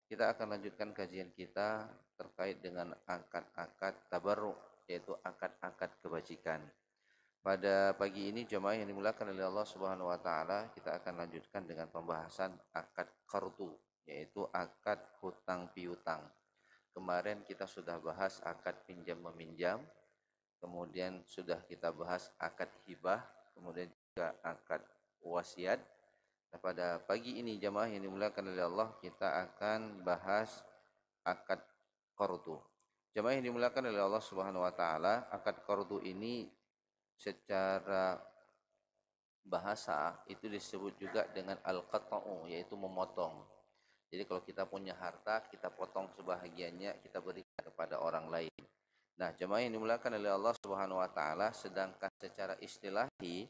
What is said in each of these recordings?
Kita akan lanjutkan kajian kita terkait dengan akad-akad tabarruk, yaitu akad-akad kebajikan. Pada pagi ini jemaah yang dimuliakan oleh Allah Subhanahu wa taala, kita akan lanjutkan dengan pembahasan akad qardu, yaitu akad hutang piutang. Kemarin kita sudah bahas akad pinjam meminjam, kemudian sudah kita bahas akad hibah, kemudian juga akad wasiat. Nah, pada pagi ini jemaah yang dimuliakan oleh Allah, kita akan bahas akad qardu. Jemaah yang dimuliakan oleh Allah Subhanahu wa taala, akad qardu ini secara bahasa itu disebut juga dengan al-qata'u, yaitu memotong. Jadi kalau kita punya harta, kita potong sebahagiannya, kita berikan kepada orang lain. Nah, jemaah yang dimuliakan oleh Allah Subhanahu wa taala, sedangkan secara istilahi,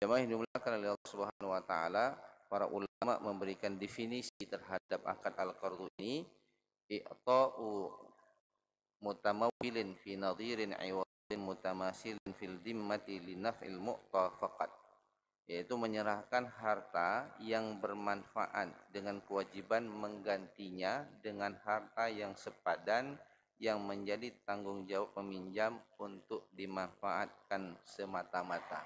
jemaah yang dimuliakan oleh Allah Subhanahu wa taala, para ulama memberikan definisi terhadap akad al-qardu ini, i'ta'u mutamawilin fi nadhirin 'iwadin mutamasilin fil dimmati li naf'il mu'ta faqat, yaitu menyerahkan harta yang bermanfaat dengan kewajiban menggantinya dengan harta yang sepadan yang menjadi tanggung jawab peminjam untuk dimanfaatkan semata-mata.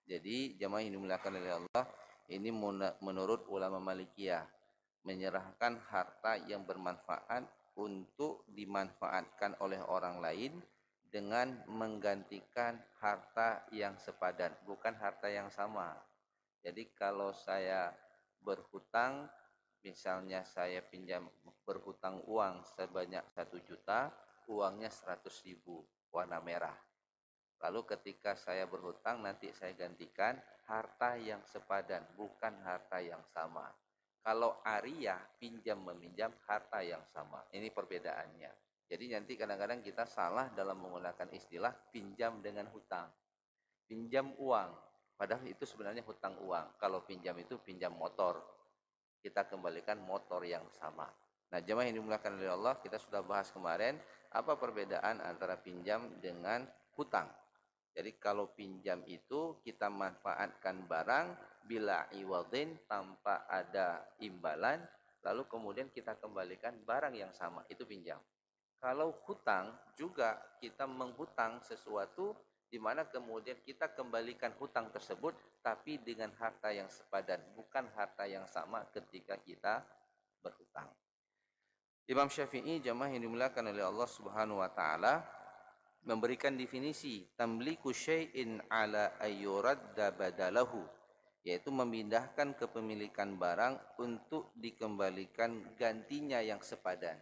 Jadi jamaah yang dimuliakan oleh Allah, ini menurut ulama Malikiyah, menyerahkan harta yang bermanfaat untuk dimanfaatkan oleh orang lain dengan menggantikan harta yang sepadan, bukan harta yang sama. Jadi kalau saya berhutang, misalnya saya pinjam berhutang uang sebanyak 1 juta, uangnya 100.000 warna merah. Lalu ketika saya berhutang, nanti saya gantikan harta yang sepadan, bukan harta yang sama. Kalau ariyah, pinjam meminjam, harta yang sama. Ini perbedaannya. Jadi nanti kadang-kadang kita salah dalam menggunakan istilah pinjam dengan hutang. Pinjam uang, padahal itu sebenarnya hutang uang. Kalau pinjam itu pinjam motor, kita kembalikan motor yang sama. Nah, jemaah yang dimuliakan oleh Allah, kita sudah bahas kemarin apa perbedaan antara pinjam dengan hutang. Jadi kalau pinjam itu kita manfaatkan barang bila iwadin, tanpa ada imbalan, lalu kemudian kita kembalikan barang yang sama, itu pinjam. Kalau hutang juga kita menghutang sesuatu di mana kemudian kita kembalikan hutang tersebut tapi dengan harta yang sepadan, bukan harta yang sama ketika kita berhutang. Imam Syafi'i, jamaah yang dimuliakan oleh Allah Subhanahu wa taala, memberikan definisi tamliku syai'in ala ayyuradda badalahu, yaitu memindahkan kepemilikan barang untuk dikembalikan gantinya yang sepadan.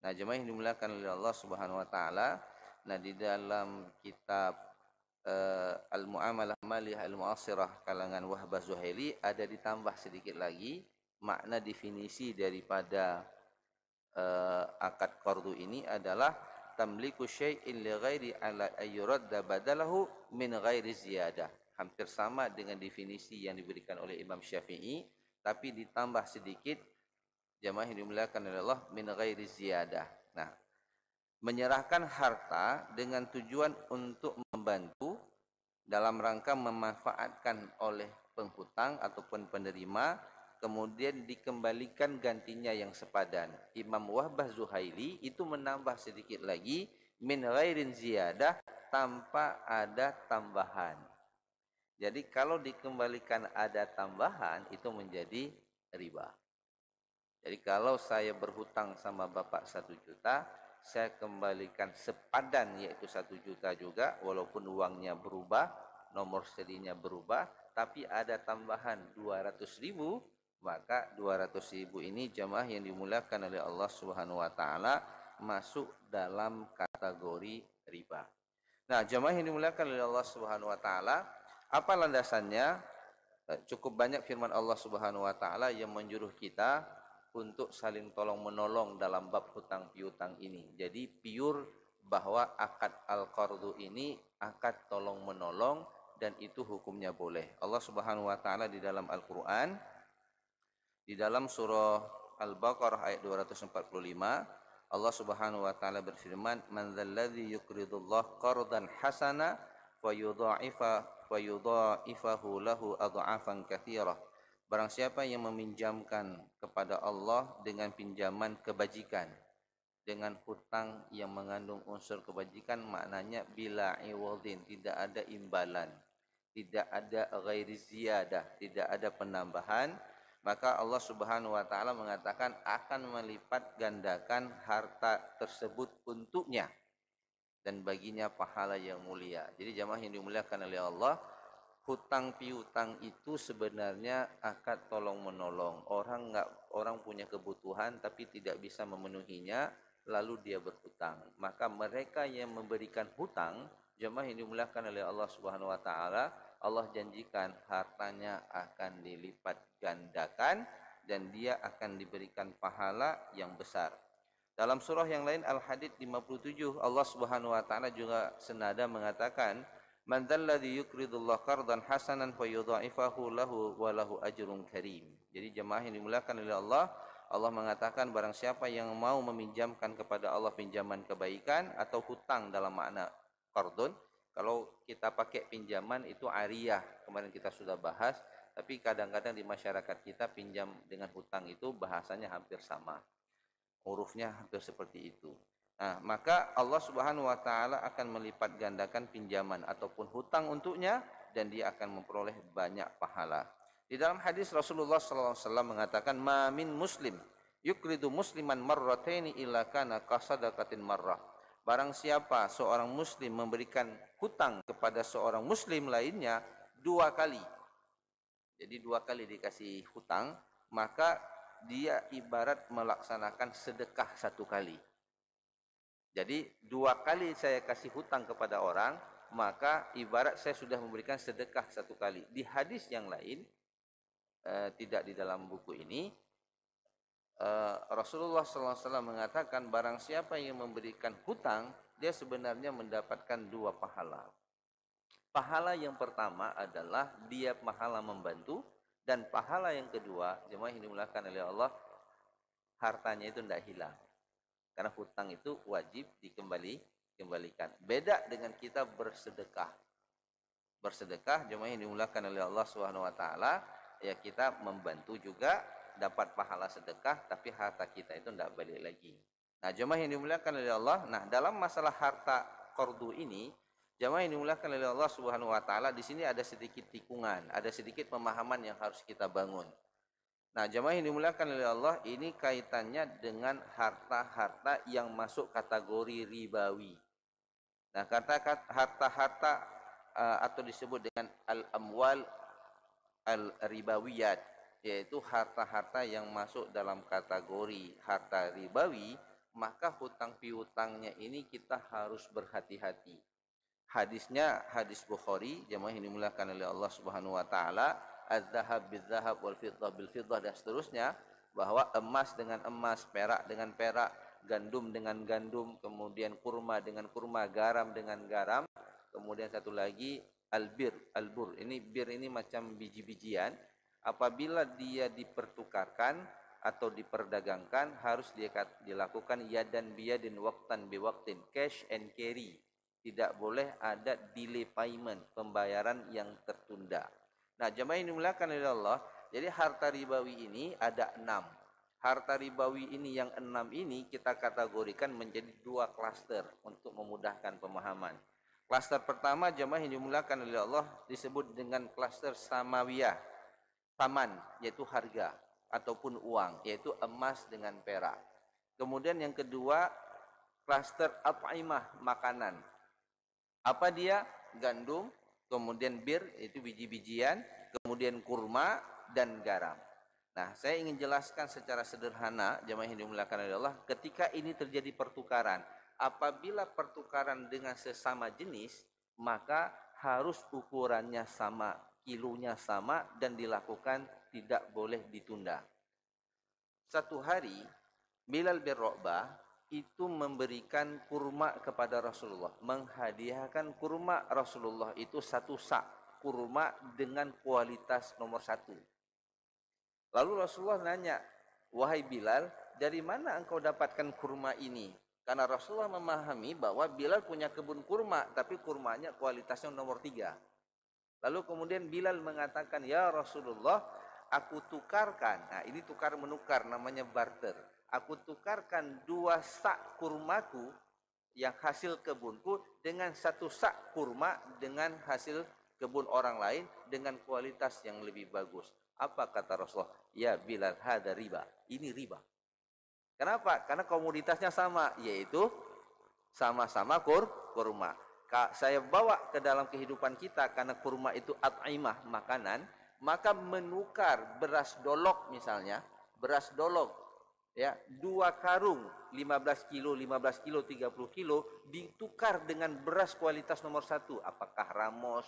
Nah, jemaah yang dimuliakan oleh Allah Subhanahu wa taala, nah di dalam kitab Al-Mu'amalah Maliyah Al-Mu'asirah kalangan Wahbah Zuhaili ada ditambah sedikit lagi makna definisi daripada akad qardu ini adalah tamliku syai'in li ghairi ala ayyuradda badalahu min ghairi ziyadah. Hampir sama dengan definisi yang diberikan oleh Imam Syafi'i, tapi ditambah sedikit, jamaah yang dimuliakan oleh Allah, min ghairi ziyadah. Nah, menyerahkan harta dengan tujuan untuk membantu dalam rangka memanfaatkan oleh penghutang ataupun penerima, kemudian dikembalikan gantinya yang sepadan. Imam Wahbah Zuhaili itu menambah sedikit lagi, min ghairin ziyadah, tanpa ada tambahan. Jadi kalau dikembalikan ada tambahan, itu menjadi riba. Jadi kalau saya berhutang sama bapak 1 juta, saya kembalikan sepadan yaitu 1 juta juga, walaupun uangnya berubah, nomor serinya berubah, tapi ada tambahan 200.000, maka 200.000 ini jemaah yang dimuliakan oleh Allah Subhanahu wa taala masuk dalam kategori riba. Nah, jemaah yang dimuliakan oleh Allah Subhanahu wa taala, apa landasannya? Cukup banyak firman Allah Subhanahu wa taala yang menyuruh kita untuk saling tolong menolong dalam bab hutang piutang ini. Jadi pure bahwa akad al-qardu ini akad tolong menolong dan itu hukumnya boleh. Allah Subhanahu wa taala di dalam Al-Qur'an, di dalam surah Al-Baqarah ayat 245, Allah Subhanahu wa taala berfirman, "Man dzalladzi yuqridullah qardan hasana fayudha'ifahu lahu adha'afan katsirah." Barang siapa yang meminjamkan kepada Allah dengan pinjaman kebajikan, dengan hutang yang mengandung unsur kebajikan, maknanya bila iwadin, tidak ada imbalan, tidak ada ghairi ziyadah, tidak ada penambahan, maka Allah Subhanahu wa taala mengatakan akan melipat gandakan harta tersebut untuknya dan baginya pahala yang mulia. Jadi jamaah yang dimuliakan oleh Allah, hutang piutang itu sebenarnya akad tolong menolong. Orang punya kebutuhan tapi tidak bisa memenuhinya, lalu dia berhutang. Maka mereka yang memberikan hutang, jemaah yang dimuliakan oleh Allah Subhanahu wa taala, Allah janjikan hartanya akan dilipat gandakan dan dia akan diberikan pahala yang besar. Dalam surah yang lain Al-Hadid 57, Allah Subhanahu wa taala juga senada mengatakan, man dzalladzi yuqridullah qardan hasanan fayudha'ifahu lahu wa lahu ajrun karim. Jadi jemaah yang dimuliakan oleh Allah, Allah mengatakan barang siapa yang mau meminjamkan kepada Allah pinjaman kebaikan atau hutang dalam makna qardun. Kalau kita pakai pinjaman itu ariyah, kemarin kita sudah bahas, tapi kadang-kadang di masyarakat kita pinjam dengan hutang itu bahasanya hampir sama. Hurufnya hampir seperti itu. Nah, maka Allah Subhanahu wa taala akan melipat gandakan pinjaman ataupun hutang untuknya dan dia akan memperoleh banyak pahala. Di dalam hadis Rasulullah sallallahu alaihi wasallam mengatakan, "Ma min muslim yukridu musliman marrataini illa kana qasadaqatin marrah." Barang siapa seorang muslim memberikan hutang kepada seorang muslim lainnya dua kali. Jadi dua kali dikasih hutang, maka dia ibarat melaksanakan sedekah satu kali. Jadi dua kali saya kasih hutang kepada orang, maka ibarat saya sudah memberikan sedekah satu kali. Di hadis yang lain, tidak di dalam buku ini, Rasulullah SAW mengatakan barang siapa yang memberikan hutang, dia sebenarnya mendapatkan dua pahala. Pahala yang pertama adalah dia pahala membantu, dan pahala yang kedua, jemaah yang dimuliakan oleh Allah, hartanya itu tidak hilang. Karena hutang itu wajib dikembalikan. Beda dengan kita bersedekah. Bersedekah, jemaah yang dimuliakan oleh Allah Subhanahu wa taala, ya kita membantu juga dapat pahala sedekah, tapi harta kita itu tidak balik lagi. Nah, jemaah yang dimuliakan oleh Allah, nah dalam masalah harta qardu ini, jemaah yang dimuliakan oleh Allah Subhanahu wa taala, di sini ada sedikit tikungan, ada sedikit pemahaman yang harus kita bangun. Nah, jemaah yang dimuliakan oleh Allah, ini kaitannya dengan harta-harta yang masuk kategori ribawi. Nah, harta-harta atau disebut dengan al-amwal al-ribawiyat, yaitu harta-harta yang masuk dalam kategori harta ribawi, maka hutang piutangnya ini kita harus berhati-hati. Hadisnya hadis Bukhari, jemaah yang dimuliakan oleh Allah Subhanahu wa taala, az-zahab bil-zahab wal fiddah bil-fiddah dan seterusnya, bahwa emas dengan emas, perak dengan perak, gandum dengan gandum, kemudian kurma dengan kurma, garam dengan garam, kemudian satu lagi albur. Ini bir ini macam biji-bijian. Apabila dia dipertukarkan atau diperdagangkan, harus dilakukan yadan biyadin waqtan biwaqtin, cash and carry. Tidak boleh ada delay payment, pembayaran yang tertunda. Nah, jemaah yang dimuliakan oleh Allah, jadi harta ribawi ini ada 6. Harta ribawi ini yang 6 ini kita kategorikan menjadi 2 klaster untuk memudahkan pemahaman. Klaster pertama, jemaah yang dimuliakan oleh Allah, disebut dengan klaster samawiyah, taman, yaitu harga ataupun uang, yaitu emas dengan perak. Kemudian yang kedua, klaster at'imah, makanan. Apa dia? Gandum, kemudian bir, itu biji-bijian, kemudian kurma dan garam. Nah, saya ingin jelaskan secara sederhana, jemaah yang dimuliakan oleh Allah, ketika ini terjadi pertukaran, apabila pertukaran dengan sesama jenis, maka harus ukurannya sama, kilonya sama, dan dilakukan, tidak boleh ditunda. Satu hari, Bilal bin Rabah itu memberikan kurma kepada Rasulullah, menghadiahkan kurma. Rasulullah itu satu sak kurma dengan kualitas nomor 1. Lalu Rasulullah nanya, wahai Bilal, dari mana engkau dapatkan kurma ini? Karena Rasulullah memahami bahwa Bilal punya kebun kurma, tapi kurmanya kualitasnya nomor 3. Lalu kemudian Bilal mengatakan, ya Rasulullah, aku tukarkan. Nah, ini tukar menukar namanya barter. Aku tukarkan 2 sak kurmaku yang hasil kebunku dengan 1 sak kurma dengan hasil kebun orang lain dengan kualitas yang lebih bagus. Apa kata Rasulullah? Ya Bilal, hada riba. Ini riba. Kenapa? Karena komoditasnya sama, yaitu sama-sama kurma. Saya bawa ke dalam kehidupan kita karena kurma itu at'imah, makanan, maka menukar beras dolok misalnya, beras dolok ya, 2 karung 15 kilo, 30 kilo ditukar dengan beras kualitas nomor 1, apakah Ramos,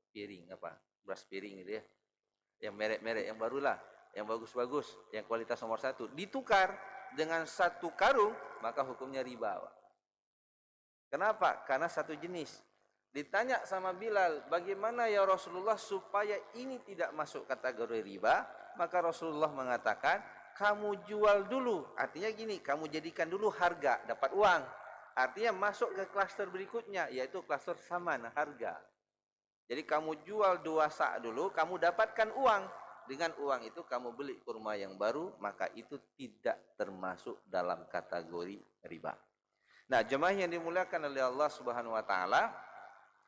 piring apa? Beras piring gitu ya. Yang merek-merek yang barulah, yang bagus-bagus, yang kualitas nomor 1 ditukar dengan 1 karung, maka hukumnya riba. Kenapa? Karena satu jenis. Ditanya sama Bilal, bagaimana ya Rasulullah supaya ini tidak masuk kategori riba? Maka Rasulullah mengatakan, kamu jual dulu. Artinya gini, kamu jadikan dulu harga, dapat uang. Artinya masuk ke klaster berikutnya, yaitu klaster saman, harga. Jadi kamu jual 2 sak dulu, kamu dapatkan uang. Dengan uang itu kamu beli kurma yang baru, maka itu tidak termasuk dalam kategori riba. Nah, jemaah yang dimuliakan oleh Allah Subhanahu wa taala,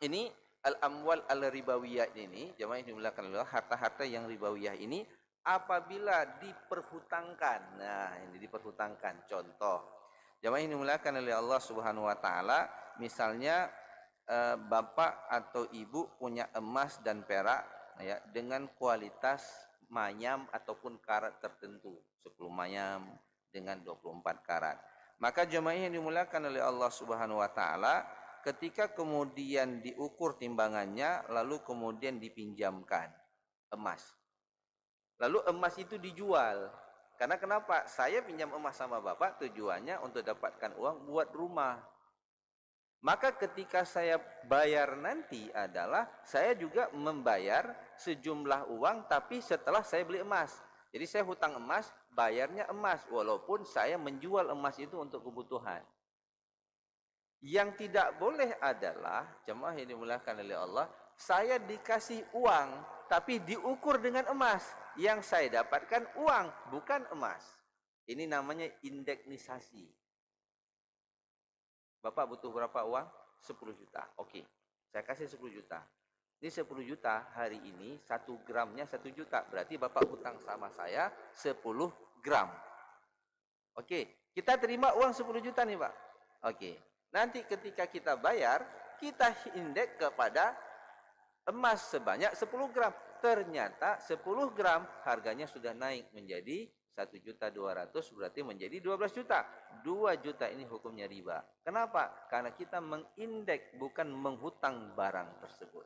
ini al-amwal al-ribawiyah ini, jemaah yang dimuliakan oleh Allah, harta-harta yang ribawiyah ini apabila diperhutangkan. Nah, ini diperhutangkan. Contoh, jemaah yang dimuliakan oleh Allah Subhanahu wa taala, misalnya bapak atau ibu punya emas dan perak ya dengan kualitas manyam ataupun karat tertentu, 10 manyam dengan 24 karat. Maka jemaah yang dimuliakan oleh Allah Subhanahu wa taala, ketika kemudian diukur timbangannya lalu kemudian dipinjamkan emas. Lalu emas itu dijual. Karena kenapa? Saya pinjam emas sama Bapak tujuannya untuk dapatkan uang buat rumah. Maka ketika saya bayar nanti adalah saya juga membayar sejumlah uang tapi setelah saya beli emas. Jadi saya hutang emas, bayarnya emas walaupun saya menjual emas itu untuk kebutuhan. Yang tidak boleh adalah, jemaah yang dimuliakan oleh Allah, saya dikasih uang tapi diukur dengan emas. Yang saya dapatkan uang, bukan emas. Ini namanya indeknisasi. Bapak butuh berapa uang? 10 juta. Oke, saya kasih 10 juta. Ini 10 juta hari ini 1 gramnya 1 juta. Berarti Bapak hutang sama saya 10 gram. Oke, kita terima uang 10 juta nih Pak. Oke, nanti ketika kita bayar, kita indeks kepada emas sebanyak 10 gram. Ternyata 10 gram harganya sudah naik menjadi 1.200.000, berarti menjadi 12 juta. 2 juta ini hukumnya riba. Kenapa? Karena kita mengindeks bukan menghutang barang tersebut.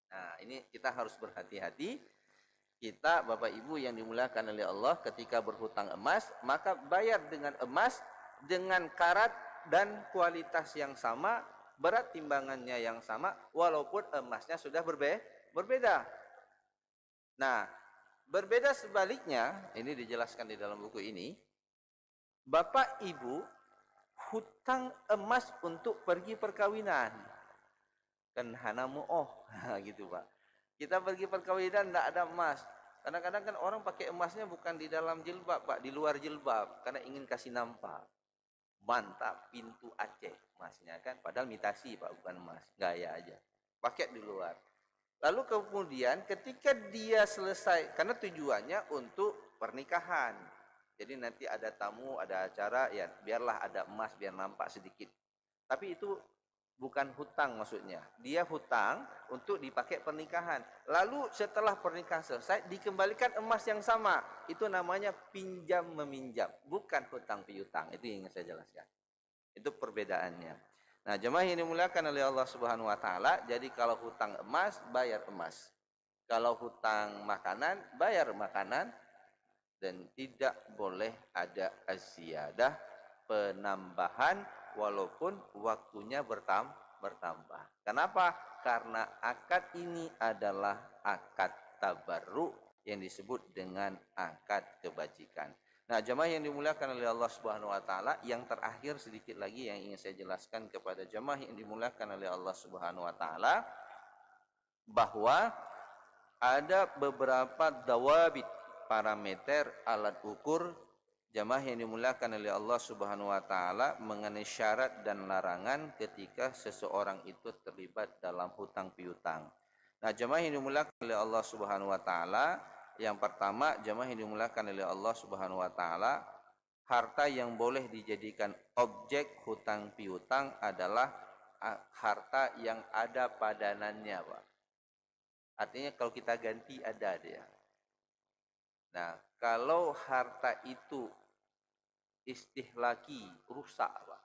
Nah, ini kita harus berhati-hati. Kita, Bapak Ibu yang dimuliakan oleh Allah, ketika berhutang emas, maka bayar dengan emas, dengan karat dan kualitas yang sama, berat timbangannya yang sama, walaupun emasnya sudah berbeda. Nah, berbeda sebaliknya, ini dijelaskan di dalam buku ini, Bapak Ibu hutang emas untuk pergi perkawinan. Kan hanamu gitu Pak. Kita pergi perkawinan tidak ada emas. Kadang-kadang kan orang pakai emasnya bukan di dalam jilbab Pak, di luar jilbab karena ingin kasih nampak. Mantap, pintu Aceh emasnya kan, padahal imitasi Pak, bukan emas, gaya aja. Pakai di luar. Lalu kemudian ketika dia selesai, karena tujuannya untuk pernikahan. Jadi nanti ada tamu, ada acara, ya biarlah ada emas biar nampak sedikit. Tapi itu bukan hutang maksudnya. Dia hutang untuk dipakai pernikahan. Lalu setelah pernikahan selesai, dikembalikan emas yang sama. Itu namanya pinjam meminjam. Bukan hutang piutang. Itu yang ingin saya jelaskan. Itu perbedaannya. Nah, jemaah yang dimuliakan oleh Allah Subhanahu wa taala, jadi kalau hutang emas, bayar emas. Kalau hutang makanan, bayar makanan. Dan tidak boleh ada aziyadah, penambahan, walaupun waktunya bertambah. Kenapa? Karena akad ini adalah akad tabarruk yang disebut dengan akad kebajikan. Nah, jemaah yang dimuliakan oleh Allah Subhanahu wa taala, yang terakhir sedikit lagi yang ingin saya jelaskan kepada jemaah yang dimuliakan oleh Allah Subhanahu wa taala, bahwa ada beberapa dawabit, parameter, alat ukur jamaah yang dimuliakan oleh Allah Subhanahu wa taala mengenai syarat dan larangan ketika seseorang itu terlibat dalam hutang piutang. Nah, jamaah yang dimuliakan oleh Allah Subhanahu wa taala, yang pertama jamaah yang dimuliakan oleh Allah Subhanahu wa taala, harta yang boleh dijadikan objek hutang piutang adalah harta yang ada padanannya, Pak. Artinya kalau kita ganti ada dia. Nah, kalau harta itu istihlaki, rusak, Pak,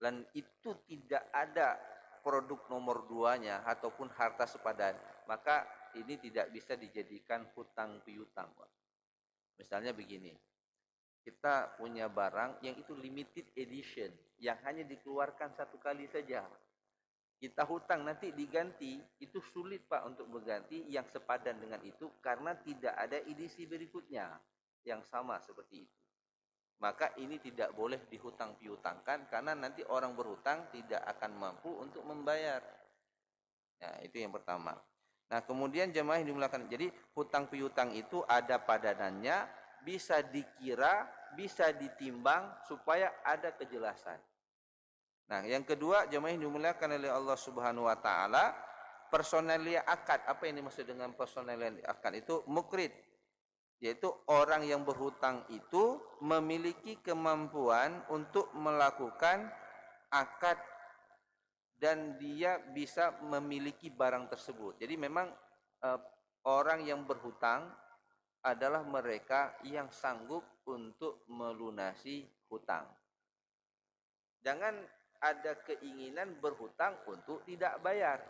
dan itu tidak ada produk nomor 2-nya ataupun harta sepadan, maka ini tidak bisa dijadikan hutang piutang, Pak. Misalnya begini, kita punya barang yang itu limited edition, yang hanya dikeluarkan satu kali saja. Kita hutang nanti diganti, itu sulit Pak untuk berganti yang sepadan dengan itu karena tidak ada edisi berikutnya yang sama seperti itu. Maka ini tidak boleh dihutang piutangkan karena nanti orang berhutang tidak akan mampu untuk membayar. Nah, itu yang pertama. Nah, kemudian jemaah yang dimuliakan, jadi hutang piutang itu ada padanannya, bisa dikira, bisa ditimbang supaya ada kejelasan. Nah, yang kedua, jemaah yang dimuliakan oleh Allah Subhanahu wa taala, personalia akad. Apa yang dimaksud dengan personalia akad itu? Mukrid, yaitu orang yang berhutang itu memiliki kemampuan untuk melakukan akad dan dia bisa memiliki barang tersebut. Jadi memang orang yang berhutang adalah mereka yang sanggup untuk melunasi hutang. Jangan ada keinginan berhutang untuk tidak bayar.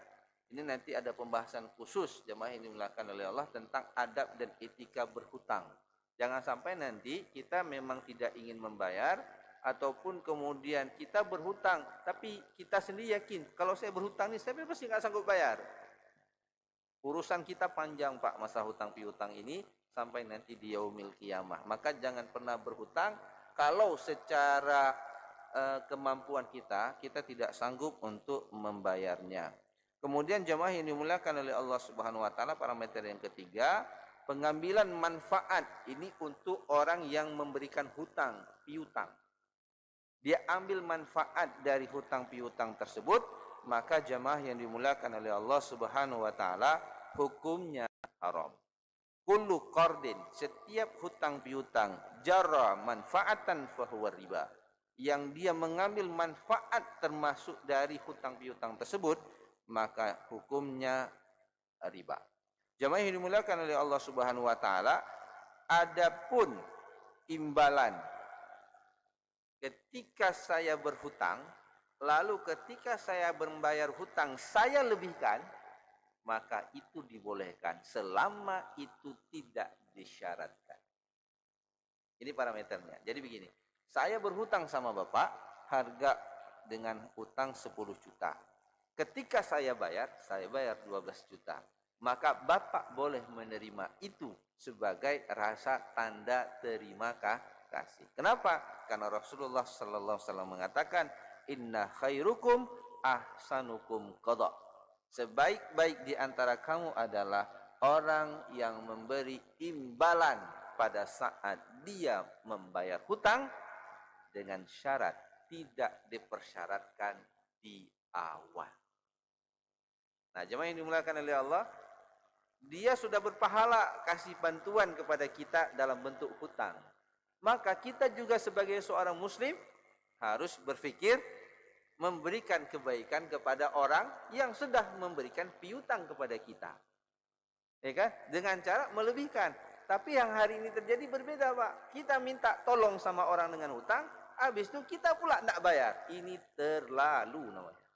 Ini nanti ada pembahasan khusus jemaah yang dimuliakan oleh Allah tentang adab dan etika berhutang. Jangan sampai nanti kita memang tidak ingin membayar ataupun kemudian kita berhutang tapi kita sendiri yakin kalau saya berhutang ini saya pasti nggak sanggup bayar. Urusan kita panjang Pak, masa hutang piutang ini sampai nanti di yaumil qiyamah. Maka jangan pernah berhutang kalau secara kemampuan kita tidak sanggup untuk membayarnya. Kemudian jemaah yang dimuliakan oleh Allah Subhanahu wa taala, parameter yang ketiga, pengambilan manfaat ini untuk orang yang memberikan hutang piutang. Dia ambil manfaat dari hutang piutang tersebut, maka jemaah yang dimuliakan oleh Allah Subhanahu wa taala hukumnya haram. Kullu qardin, setiap hutang piutang jarra manfaatan fahuwa riba, yang dia mengambil manfaat termasuk dari hutang piutang tersebut, maka hukumnya riba. Jemaah yang dimuliakan oleh Allah Subhanahu wa taala, adapun imbalan ketika saya berhutang, lalu ketika saya membayar hutang saya lebihkan, maka itu dibolehkan selama itu tidak disyaratkan. Ini parameternya. Jadi begini, saya berhutang sama Bapak, harga dengan hutang 10 juta. Ketika saya bayar 12 juta. Maka Bapak boleh menerima itu sebagai rasa tanda terima kasih. Kenapa? Karena Rasulullah sallallahu alaihi wasallam mengatakan, "Inna khairukum ahsanukum qada." Sebaik-baik di antara kamu adalah orang yang memberi imbalan pada saat dia membayar hutang dengan syarat tidak dipersyaratkan di awal. Nah, jemaah yang dimuliakan oleh Allah, dia sudah berpahala kasih bantuan kepada kita dalam bentuk hutang. Maka kita juga sebagai seorang muslim harus berfikir memberikan kebaikan kepada orang yang sudah memberikan piutang kepada kita. Ya kan? Dengan cara melebihkan. Tapi yang hari ini terjadi berbeda, Pak. Kita minta tolong sama orang dengan hutang, habis itu kita pula tidak bayar. Ini terlalu namanya.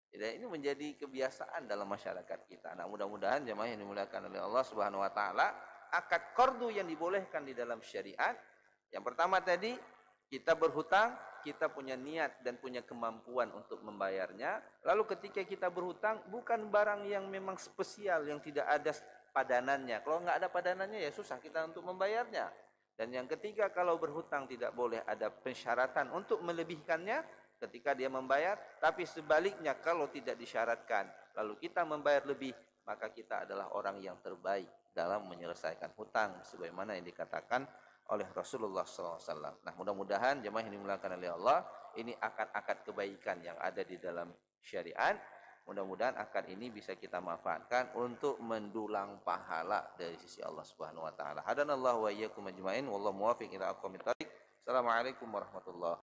Jadi ini menjadi kebiasaan dalam masyarakat kita. Nah, mudah-mudahan jemaah yang dimuliakan oleh Allah Subhanahu wa taala, akad qardu yang dibolehkan di dalam syariat, yang pertama tadi, kita berhutang, kita punya niat dan punya kemampuan untuk membayarnya. Lalu ketika kita berhutang, bukan barang yang memang spesial, yang tidak ada padanannya. Kalau nggak ada padanannya, ya susah kita untuk membayarnya. Dan yang ketiga, kalau berhutang tidak boleh ada persyaratan untuk melebihkannya ketika dia membayar. Tapi sebaliknya, kalau tidak disyaratkan, lalu kita membayar lebih, maka kita adalah orang yang terbaik dalam menyelesaikan hutang sebagaimana yang dikatakan oleh Rasulullah SAW. Nah, mudah-mudahan jemaah yang dimuliakan oleh Allah, ini akad-akad kebaikan yang ada di dalam syariat. Mudah-mudahan akad ini bisa kita manfaatkan untuk mendulang pahala dari sisi Allah Subhanahu wa taala. Hadanallahu wa iyyakum ajmain wallahu muwaffiq ila aqwamit thoriq. Assalamualaikum warahmatullahi